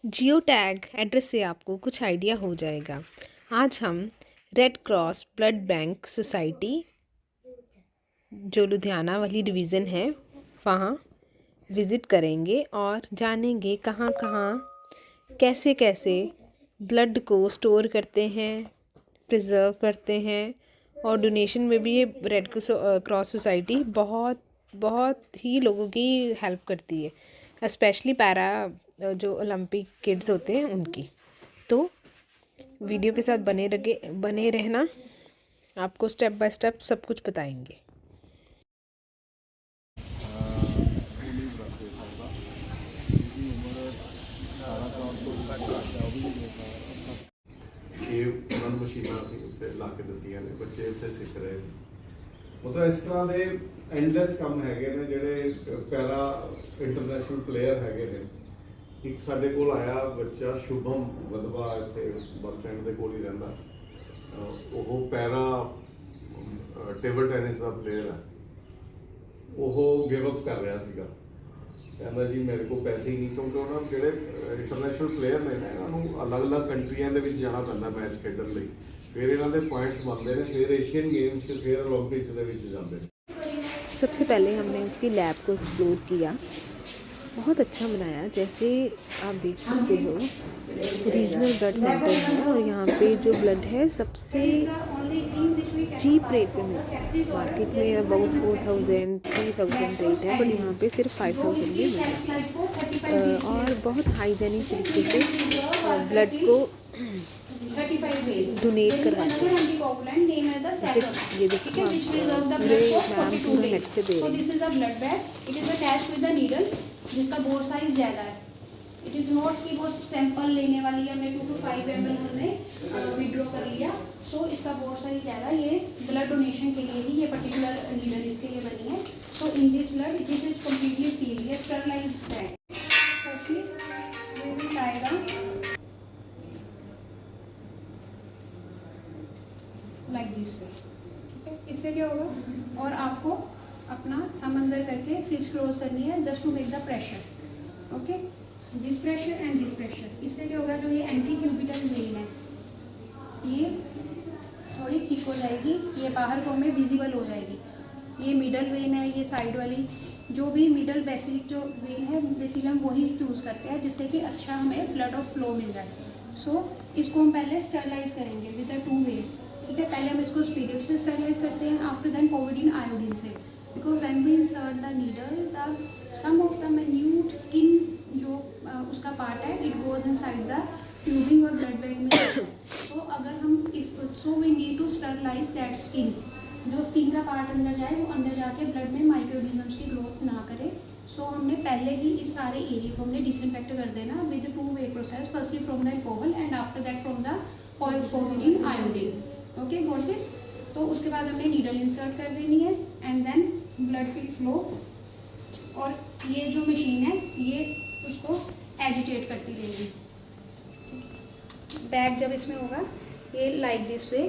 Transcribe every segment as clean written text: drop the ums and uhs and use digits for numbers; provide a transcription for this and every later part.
Geo tag address से आपको कुछ आइडिया हो जाएगा। आज हम red cross blood bank society जो लुधियाना वाली डिवीज़न है वहाँ विज़िट करेंगे और जानेंगे कहाँ कहाँ कैसे कैसे ब्लड को स्टोर करते हैं, प्रिजर्व करते हैं। और डोनेशन में भी ये रेड क्रॉस सोसाइटी बहुत बहुत ही लोगों की हेल्प करती है, स्पेशली पैरा जो ओलंपिक किड्स होते हैं उनकी। तो वीडियो के साथ बने रहना, आपको स्टेप बाय स्टेप सब कुछ बताएंगे। ਉਹਨਾਂ ਨੂੰ ਮਸ਼ੀਨਾਂ ਅਸੀਂ ਉੱਤੇ ਲਾ ਕੇ ਦਿੱਤੀਆਂ ਨੇ, ਬੱਚੇ ਇੱਥੇ ਸਿੱਖ ਰਹੇ ਨੇ। ਮਤਲਬ ਇਸ ਤਰ੍ਹਾਂ ਦੇ ਐਂਡਲੈਸ ਕੰਮ ਹੈਗੇ ਨੇ ਜਿਹੜੇ ਪੈਰਾ ਇੰਟਰਨੈਸ਼ਨਲ ਪਲੇਅਰ ਹੈਗੇ ਨੇ। ਇੱਕ ਸਾਡੇ ਕੋਲ ਆਇਆ ਬੱਚਾ ਸ਼ੁਭਮ ਵਦਵਾ, ਇੱਥੇ ਬੱਸ ਸਟੈਂਡ ਦੇ ਕੋਲ ਹੀ ਰਹਿੰਦਾ। ਉਹ ਪੈਰਾ ਟੇਬਲ ਟੈਨਿਸ ਦਾ ਪਲੇਅਰ ਹੈ। ਉਹ ਗਿਵ ਅਪ ਕਰ ਰਿਹਾ ਸੀਗਾ, ਕਹਿੰਦਾ ਜੀ ਮੇਰੇ ਕੋਲ ਪੈਸੇ ਹੀ ਨਹੀਂ, ਕਿਉਂਕਿ ਉਹਨਾਂ ਨੂੰ ਜਿਹੜੇ ਇੰਟਰਨੈਸ਼ਨਲ ਪਲੇਅਰ ਨੇ ਨਾ ਇਹਨਾਂ ਨੂੰ ਅਲੱਗ-ਅਲੱਗ ਕੰਟਰੀਆਂ ਦੇ ਵਿੱਚ ਜਾਣਾ ਪੈਂਦਾ ਮੈਚ ਖੇਡਣ ਲਈ। ਫਿਰ ਇਹਨਾਂ ਦੇ ਪੁਆਇੰट्स ਬਣਦੇ ਨੇ, ਫਿਰ एशियन गेम्स, फिर ओलंपिक्स ਦੇ ਵਿੱਚ ਜਾਂਦੇ ਨੇ। सबसे पहले हमने उसकी लैब को एक्सप्लोर किया, बहुत अच्छा बनाया। जैसे आप देख सकते हो रीजनल ब्लड सेंटर है और यहाँ पे जो ब्लड है सबसे चीप रेट पे मिलता है। मार्केट में अबाउट 4000 3000 रेट है, बट यहाँ पे सिर्फ 5000 में मिलता है। और बहुत हाइजेनिक तरीके से ब्लड को डोनेट करवाते हैं। जैसे ये देखो पूरे मैम पूरा लेक्चर दे रहे हैं। Blood bag it is attached with the needle जिसका बोर साइज ज़्यादा है। इट इज़ नॉट कि वो सैंपल लेने वाली है, हमने 2 to 5 ml हमने विड्रॉ कर लिया, सो इसका बोर साइज ज़्यादा। ये ब्लड डोनेशन के लिए ही ये पर्टिकुलर नीडल इसके लिए बनी है। तो in this blood this is completely sealed, ये sterilized bag. Firstly we will try the like this way. ठीक है, इससे क्या होगा, और आपको अपना थंब अंदर करके फिस्ट क्लोज करनी है just to make the pressure. Okay, this pressure and this pressure. इससे क्या होगा, जो ये एंटी क्यूबिटल वेन है ये थोड़ी थिक हो जाएगी, ये बाहर को हमें विजिबल हो जाएगी। ये मिडल वेन है, ये साइड वाली जो भी मिडल बेसिक जो वेन है बेसिकली हम वही चूज़ करते हैं जिससे कि अच्छा हमें ब्लड ऑफ फ्लो मिल जाए। सो इसको हम पहले स्टरलाइज करेंगे विद द 2 वेज। ठीक है, पहले हम इसको स्पिरिट से स्टरलाइज करते हैं, आफ्टर देन पोविडीन आयोडीन से। Because when we insert the needle the sum of the minute skin जो उसका पार्ट है it goes inside the tubing और ब्लड बैग में। तो अगर हम so we need to sterilise that skin, जो स्किन का पार्ट अंदर जाए वो अंदर जाके ब्लड में माइक्रोऑर्गेनिजम्स की ग्रोथ ना करे। सो हमने पहले ही इस सारे एरिया को हमने डिसइंफेक्ट कर देना with 2 way process, firstly from the alcohol and after that from the povidone iodine. Okay, got this. तो उसके बाद हमने नीडल इंसर्ट कर देनी है and then blood fill flow. और ये जो मशीन है ये उसको एजिटेट करती रहेगी। बैग जब इसमें होगा ये like this way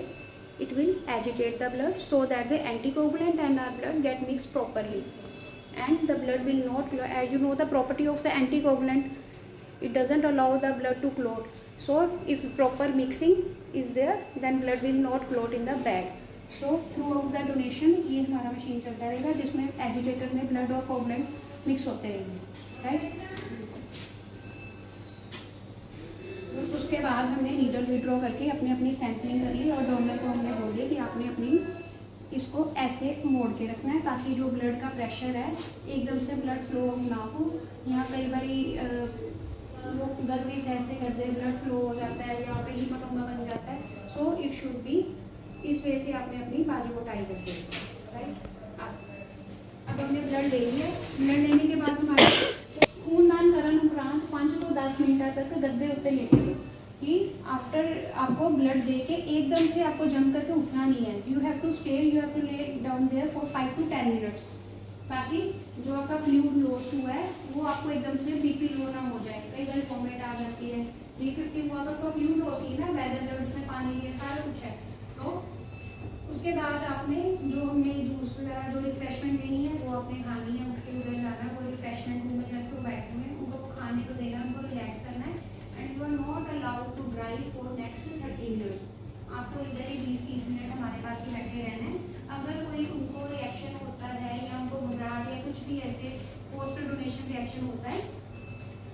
it will agitate the blood so that the anticoagulant and our blood get mixed properly and the blood will not clot. As you know the property of the anticoagulant, it doesn't allow the blood to clot. So if proper mixing is there then blood will not clot in the bag. So throughout the donation ये हमारा machine चलता रहेगा जिसमें agitator में blood और coagulant mix होते रहेंगे, right. उसके बाद हमने नीडल विड्रॉ करके अपनी अपनी सैम्पलिंग कर ली और डोनर को हमने बोल दिया कि आपने अपनी इसको ऐसे मोड़ के रखना है ताकि जो ब्लड का प्रेशर है एकदम से ब्लड फ्लो ना हो। यहाँ कई बार वो गलती से ऐसे कर दे ब्लड फ्लो हो जाता है, यहाँ पे हीमोटोमा बन जाता है। सो इट शुड बी इस वे से आपने अपनी बाजू को टाई कर दिया, राइट। अब हमने ब्लड ले लिया। ब्लड लेने के बाद हमारे खूनदान करण उपरांत 5 to 10 मिनट तक गद्दे उत्ते लेटे कि आफ्टर आपको ब्लड दे के एकदम से आपको जम करके उठना नहीं है। You have to stay, you have to lay down there for 5 to 10 minutes ताकि जो आपका फ्लूइड लॉस हुआ है वो आपको एकदम से बीपी लो ना हो जाए। कई बार वॉमिट आ जाती है, 350 हुआ तो फ्लूइड लॉस ही ना, वेदर ब्लड में पानी है सारा कुछ है। तो उसके बाद आपने जो हमने जूस वगैरह जो रिफ्रेशमेंट देनी है वो आपने खानी है, उठ के उधर जाना, कोई रिफ्रेशमेंट रूम में जैसे वो बैठे हुए हैं उनको खाने को देना, उनको रिलैक्स करना है। आपको इधर ही 20-30 मिनट हमारे पास ही बैठे रहना है। अगर कोई उनको रिएक्शन होता है या उनको घबराहट या कुछ भी ऐसे पोस्ट डोनेशन रिएक्शन होता है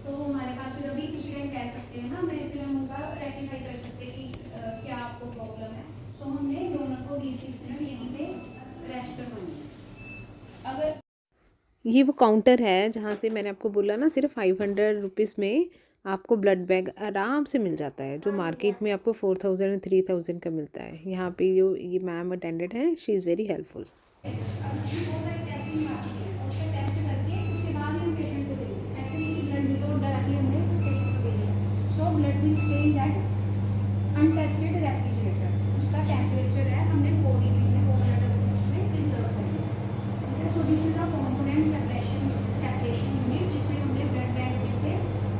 तो वो हमारे पास फिर अभी कुछ टाइम कह सकते हैं ना, मैं फिर हम उनका रेक्टिफाई कर सकते हैं कि क्या आपको प्रॉब्लम है। तो हमने डोनर को 20-30 मिनट यहीं पे रेस्ट करवानी है। अगर ये वो काउंटर है जहाँ से मैंने आपको बोला ना, सिर्फ 500 रुपीज़ में आपको ब्लड बैग आराम से मिल जाता है, जो मार्केट में आपको 4000 3000 का मिलता है। यहाँ पे जो ये मैम अटेंडेंट हैं, she is very helpful. Testing आती है और उसका टेस्ट करके उसके बाद ही हम पेशेंट को देंगे। ऐसे नहीं कि ब्लड रिपोर्ट डायरेक्टली हमने पेशेंट को दे दिया। So blood will stay in that untested refrigerator. उसका टेम्परेचर है हमने 4 डिग्री में वो ब्लड में प्रिजर्व कर दिया। So this is a component separation unit जिसमें हमने ब्लड बैंक में से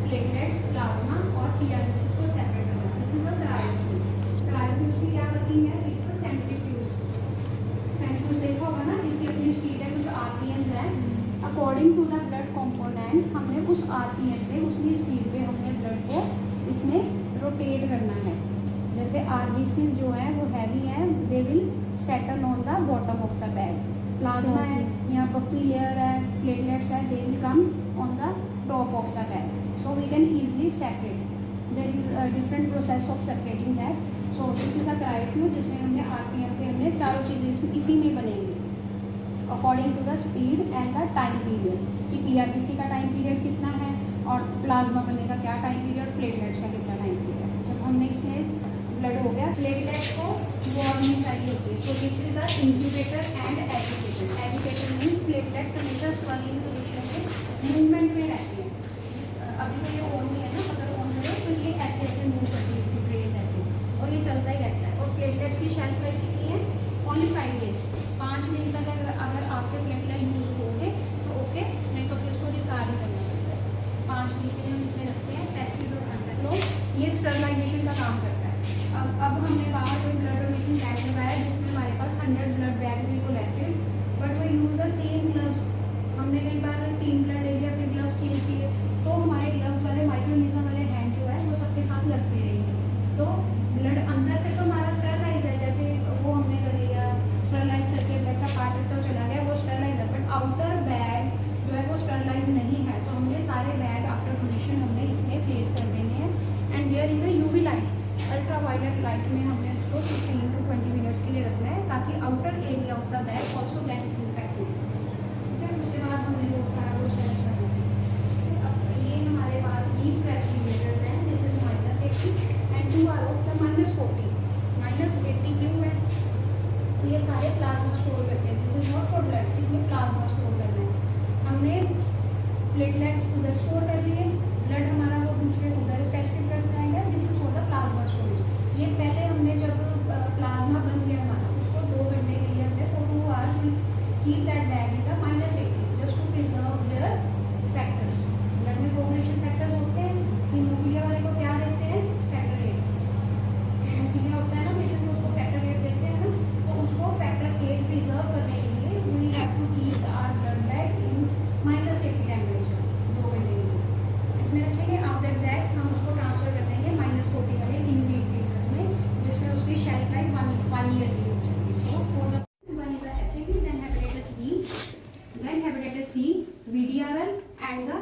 प्लेटलेट्स, प्लाज्मा और पीआरबीसी को सेपरेट करना। This is a cryofuge. Cryofuge की क्या वर्किंग है? It's a centrifuge. सेंट्रीफ्यूज देखा होगा ना, इसकी अपनी स्पीड है, कुछ आरपीएम है। According to the blood component हमने उस आरपीएम पे, उसकी स्पीड पे हमने ब्लड को इसमें रोटेट करना है। जैसे आरबीसी जो है वो हैवी है, they will settle on the bottom of the bag. Plasma है, यहाँ बफी लेयर है, प्लेटलेट्स है, they will come on the top of the bag. So we can easily separate. There is a different process of separating that. So this is the cryofuge जिसमें हमने RPM पे हमने चारों चीज़ें इसी में बनेंगी according to the speed and the time period, कि पीआरबीसी का टाइम पीरियड कितना है और प्लाज्मा बनने का क्या टाइम पीरियड, प्लेटलेट्स का कितना टाइम पीरियड। जब हमने इसमें ब्लड हो गया, प्लेटलेट्स को वॉल में चाहिए होती है। So this is the incubator and agitator. Agitator means platelets हमेशा स्वेलिंग पोजिशन में मूवमेंट में रहती है। अभी तो ये ऑन नहीं है ना, अगर ऑन करो तो ये ऐसे ऐसे मूव करती है, इसकी ब्रेन ऐसे, और ये चलता ही रहता है। और प्लेटलेट्स की शेल्फ लाइफ कितनी है? Only 5 days. 5 दिन तक अगर आपके प्लेटलेट यूज होंगे तो ओके, नहीं तो फिर उसको रिसार ही करना पड़ता है। 5 दिन के लिए हम इसमें रखते हैं। टेस्ट लो, ये स्टरलाइजेशन का काम करता है। अब हमने बाहर कोई ब्लड डोनेशन बैग लगाया जिसमें हमारे पास 100 ब्लड बैग भी कलेक्टेड, बट वो यूज द सेम ग्लव्स। हमने कई बार 3 ब्लड ले लिया, फिर ग्लव्स चेंज किए, तो हमारे ग्लव्स वाले माइक्रोनिज्म वाले हैंड जो है वो सबके साथ लगते रहेंगे। तो ब्लड अंदर से तो हमारा स्टरलाइज है, जैसे वो हमने कर लिया स्टरलाइज करके ब्लड का पार्ट तो चला गया, वो स्टरलाइज है, बट आउटर बैग जो है वो स्टरलाइज नहीं है। तो हमने सारे बैग आफ्टर डोनेशन हमने इसमें प्लेस कर देने हैं। And there is a UV light, ultraviolet light में हमने उसको 15 to 20 मिनट्स के लिए रखना है, ताकि outer area of the bag also get disinfected. ठीक है, उसके बाद हमने वो सारा प्रोसेस करना है। अब ये हमारे पास डीप रेफ्रिजरेटर्स हैं, this is -80 and 2 are of the -40। -80 क्यों है? ये सारे प्लाज्मा स्टोर करते हैं। This is not for blood, इसमें प्लाज्मा स्टोर करना है। हमने प्लेटलेट्स उधर स्टोर कर लिए, ब्लड हमारा वो दूसरे उधर टेस्टेड कर जाएगा। This is for the plasma storage. ये पहले हमने जब प्लाज्मा बन गया हमारा, उसको 2 घंटे के लिए हमने for 2 hours we keep that bag in the -80 just to preserve their factors. Blood में कोऑगुलेशन फैक्टर्स होते हैं। हीमोफीलिया वाले को क्या देते हैं? फैक्टर 8। हीमोफीलिया होता है ना पेशेंट को, उसको फैक्टर 8 देते हैं ना, तो उसको फैक्टर 8 प्रिजर्व करने के लिए we have to keep our blood bag in -80 temperature 2 घंटे के लिए इसमें रखेंगे। आफ्टर दैट हम उसको ट्रांसफर कर देंगे -40 वाले इन डीप फ्रीजर में, जिसमें उसकी शेल्फ लाइफ 1 ईयर की हो जाएगी। So for the one is the HIV, then hepatitis B, then hepatitis C, VDRL and the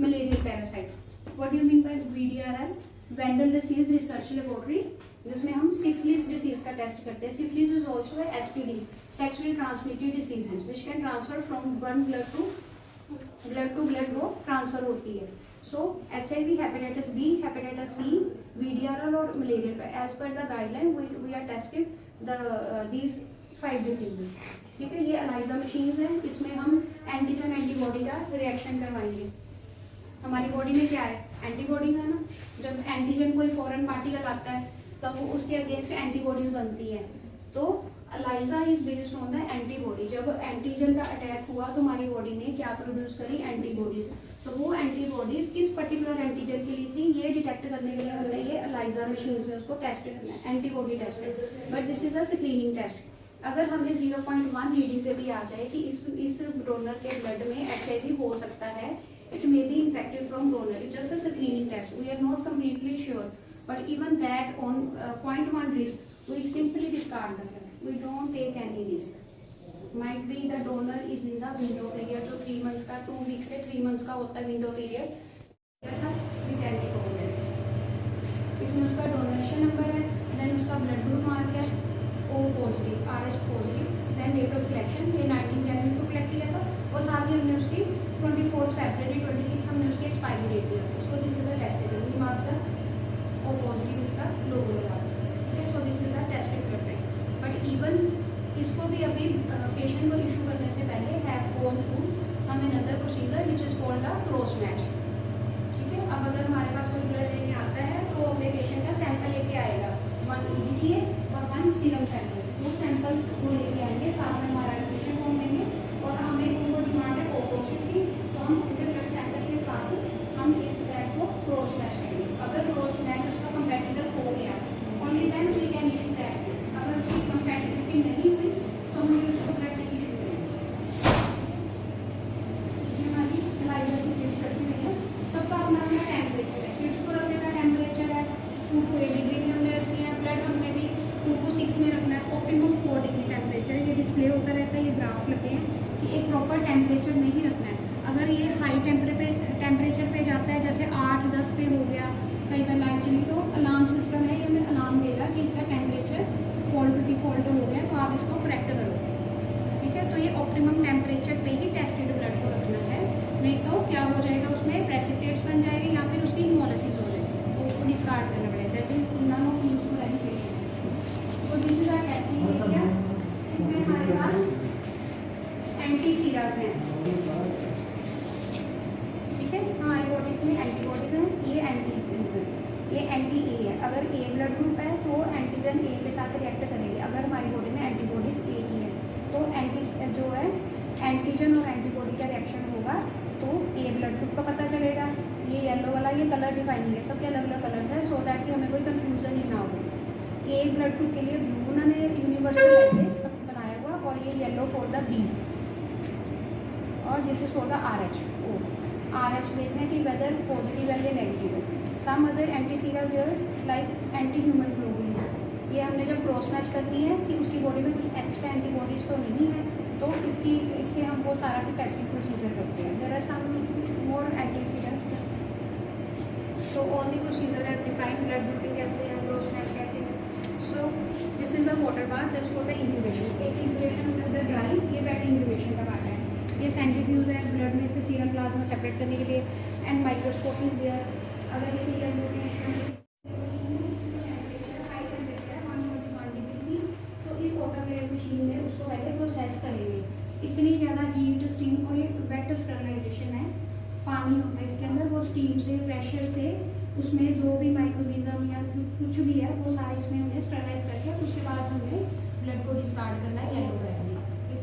malarial parasite. What do you mean by VDRL? Vandal disease research laboratory, जिसमें हम syphilis disease का test करते हैं। Syphilis is also STD, sexually transmitted diseases, which can transfer from one blood to blood वो transfer होती है। सो HIV, hepatitis B, hepatitis C, VDRL और malaria, as per the guideline we are testing these 5 diseases. ठीक है, ये ELISA machines हैं, इसमें हम एंटीजन एंटीबॉडी का रिएक्शन करवाएंगे। हमारी बॉडी में क्या है? एंटीबॉडीज है ना। जब एंटीजन कोई फॉरेन पार्टिकल आता है तो वो उसके अगेंस्ट एंटीबॉडीज बनती है। तो ELISA is based on the antibody. जब एंटीजन का अटैक हुआ तो हमारी बॉडी ने क्या प्रोड्यूस करी? एंटीबॉडीज। तो वो एंटीबॉडीज किस पर्टिकुलर एंटीजन के लिए थी, ये डिटेक्ट करने के लिए हमने ये एलाइजा मशीन में उसको टेस्ट करना है, antibody test. But this is a screening test. अगर हमें 0.1 रीडिंग पे भी आ जाए कि इस डोनर के ब्लड में HIV हो सकता है, it may be infected from donor. It's just a screening test. We are not completely sure. But even that on 0.1 risk, we simply discard the blood. We don't take any risk. Might be the donor is in the window period, जो 3 months का 2 weeks से 3 months का होता है window period, we can take over it. इसमें उसका donation number है, then उसका ब्लड ग्रुप मार्क है, O positive, RH positive, then date of collection, ये 19 जनवरी को कलेक्ट किया था, और साथ ही हमने उसकी 24 फरवरी 26 हमने उसकी एक्सपायरी डेट दिया था. So this is the tested, we mark the O positive, इसका लोगो लगा. ठीक है, so this is the tested blood bank. But even इसको भी अभी पेशेंट को इशू करने से पहले have gone through some another procedure which is called the cross match. ठीक है, अब अगर हमारे पास कोई ब्लड लेने आता है तो अपने पेशेंट का सैंपल लेके आएगा, 1 EDTA और 1 सीरम सैंपल. वो सैंपल्स वो लेके आएंगे, साथ में हमारा एप्लीकेशन फॉर्म देंगे, और हमें उनको डिमांड है O पॉजिटिव की, तो हम उनके ब्लड सैंपल के साथ हम इस बैग को क्रॉस मैच करेंगे. अगर क्रॉस मैच उसका कंपैटिबल हो गया, only then we can issue that. अगर उसकी कंपैटिबिलिटी नहीं हुई तो हम उसको ब्लड नहीं इशू करेंगे. इसमें हमारी लाइव की टिप्स रखी हुई है. सबका अपना अपना टेम्परेचर है. किड्स को रखने का टेम्परेचर है 2 to 8 डिग्री में हमने रखनी है. ब्लड हमने भी 2 to 6 में रखना है. ऑप्टिमम 4 डिग्री टेम्परेचर है. ये डिस्प्ले होता रहता है, ये ग्राफ लगे हैं कि एक प्रॉपर टेम्परेचर नहीं रखना है. अगर ये हाई टेम्परेचर पे जाता है, जैसे 8-10 पे हो गया, कई बार लाइट चली, तो अलार्म सिस्टम है, ये हमें अलार्म देगा कि इसका टेम्परेचर फॉल्ट डिफॉल्ट हो गया, तो आप इसको करेक्ट करो. ठीक है, तो ये ऑप्टिमम टेम्परेचर पे ही टेस्टेड ब्लड को रखना है. नहीं तो क्या हो जाएगा, उसमें प्रेसिपिटेट्स बन जाएंगे या फिर उसकी हिमोलिसिस हो जाएगी, तो उसको डिस्कार्ड करना पड़ेगा. That is none of useful any patient. तो this is our testing area. इसमें हमारे पास एंटी सीरम है. ठीक है, हमारी बॉडी में एंटीबॉडीज हैं, ये एंटीजन, ये एंटी ए है. अगर ए ब्लड ग्रुप है तो एंटीजन ए के साथ रिएक्ट करेंगे. अगर हमारी बॉडी में एंटीबॉडीज ए की है तो एंटी जो है एंटीजन और एंटीबॉडी का रिएक्शन होगा, तो ए ब्लड ग्रुप का पता चलेगा. ये येलो वाला, ये कलर डिफाइनिंग है, सबके अलग अलग कलर है, सो दैट कि हमें कोई कंफ्यूजन ही ना हो. ए ब्लड ग्रुप के लिए ब्लू उन्होंने यूनिवर्सल सब बनाया हुआ, और ये येलो फॉर द बी, और this is for the RH. RH देखने की वेदर पॉजिटिव है या नेगेटिव है. Some other anti serum there like anti human globulin. ये हमने जब क्रॉस मैच करनी है कि उसकी बॉडी में कुछ एक्स्ट्रा एंटीबॉडीज तो नहीं है, तो इससे हम वो सारा फिर टेस्टिंग प्रोसीजर करते हैं. There are some more anti serum. So all the procedure है डिफाइंड. ब्लड ग्रुपिंग कैसे है, क्रॉस मैच कैसे है. So this is the water bath just for the incubation. एक इंक्यूबेशन अंदर ड्राई, ये वेट इंक्यूबेशन का पार्ट है. ये सेंट्रीफ्यूज है ब्लड में से सीरम प्लाज्मा सेपरेट करने के लिए, एंड माइक्रोस्कोप इज देयर. अगर इसी का यूटिलाइजेशन हाई टेम्परेचर है 141 डिग्री सी, तो इस ऑटोक्लेव मशीन में उसको पहले प्रोसेस करेंगे. इतनी ज़्यादा हीट, स्टीम, और ये वेट स्टरलाइजेशन है, पानी होता है इसके अंदर, वो स्टीम से, प्रेशर से उसमें जो भी माइक्रोनिज्म या कुछ भी है वो सारे इसमें हमने स्टरलाइज करके उसके बाद हमने ब्लड को डिस्कार्ड करना है येलो बैग में.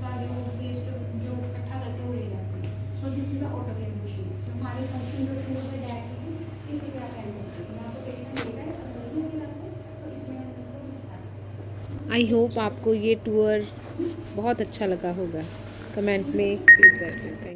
जो वेस्ट जो इकट्ठा करके वो ले जाते हैं. सो this is the autoclave machine. हमारी फंक्शन जो शुरू से डेट की इसी का अटेंड करते हैं. यहाँ पे पेशेंट लेकर अगर नहीं मिला तो इसमें हम उनको डिस्कार्ड. आई होप आपको ये टूर बहुत अच्छा लगा होगा. कमेंट में फीडबैक दें. Thank you.